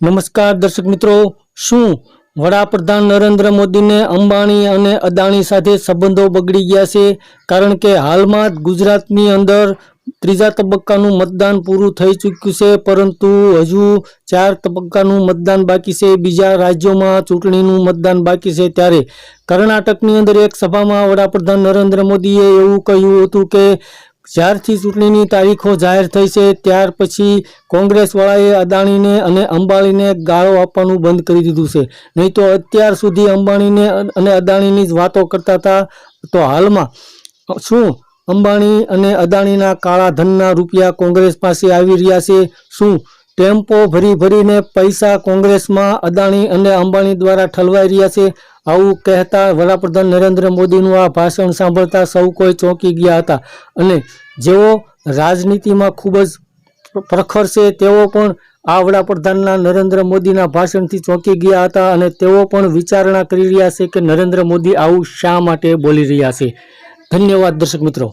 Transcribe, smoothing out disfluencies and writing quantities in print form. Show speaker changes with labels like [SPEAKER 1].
[SPEAKER 1] નમસ્કાર દર્શક મિત્રો, શું વડાપ્રધાન નરેન્દ્ર મોદીને અંબાણી અને અદાણી સાથે સંબંધો બગડી ગયા છે? કારણ કે હાલમાં જ ગુજરાતની અંદર ત્રીજા તબક્કાનું મતદાન પૂરું થઈ ચૂક્યું છે, પરંતુ હજુ 4 તબક્કાનું મતદાન બાકી છે. બીજા રાજ્યોમાં ચૂંટણીનું મતદાન બાકી છે. ત્યારે કર્ણાટકની અંદર એક સભામાં વડાપ્રધાન નરેન્દ્ર મોદીએ એવું કહ્યું હતું કે જ્યારથી ચૂંટણીની તારીખો જાહેર થઈ છે ત્યાર પછી કોંગ્રેસવાળાએ અદાણીને અને અંબાણીને ગાળો આપવાનું બંધ કરી દીધું છે. નહીં તો અત્યાર સુધી અંબાણીને અને અદાણીની જ વાતો કરતા હતા. તો હાલમાં શું અંબાણી અને અદાણીના કાળા ધનના રૂપિયા કોંગ્રેસ પાસે આવી રહ્યા છે? શું ટેમ્પો ભરી ભરીને પૈસા કોંગ્રેસમાં અદાણી અને અંબાણી દ્વારા ઠલવાઈ રહ્યા છે? આવું કહેતા વડાપ્રધાન નરેન્દ્ર મોદીનું આ ભાષણ સાંભળતા સૌ કોઈ ચોંકી ગયા હતા. અને જેઓ રાજનીતિમાં ખૂબ જ પ્રખર છે તેઓ પણ આ વડાપ્રધાનના નરેન્દ્ર મોદીના ભાષણથી ચોંકી ગયા હતા અને તેઓ પણ વિચારણા કરી રહ્યા છે કે નરેન્દ્ર મોદી આવું શા માટે બોલી રહ્યા છે. ધન્યવાદ દર્શક મિત્રો.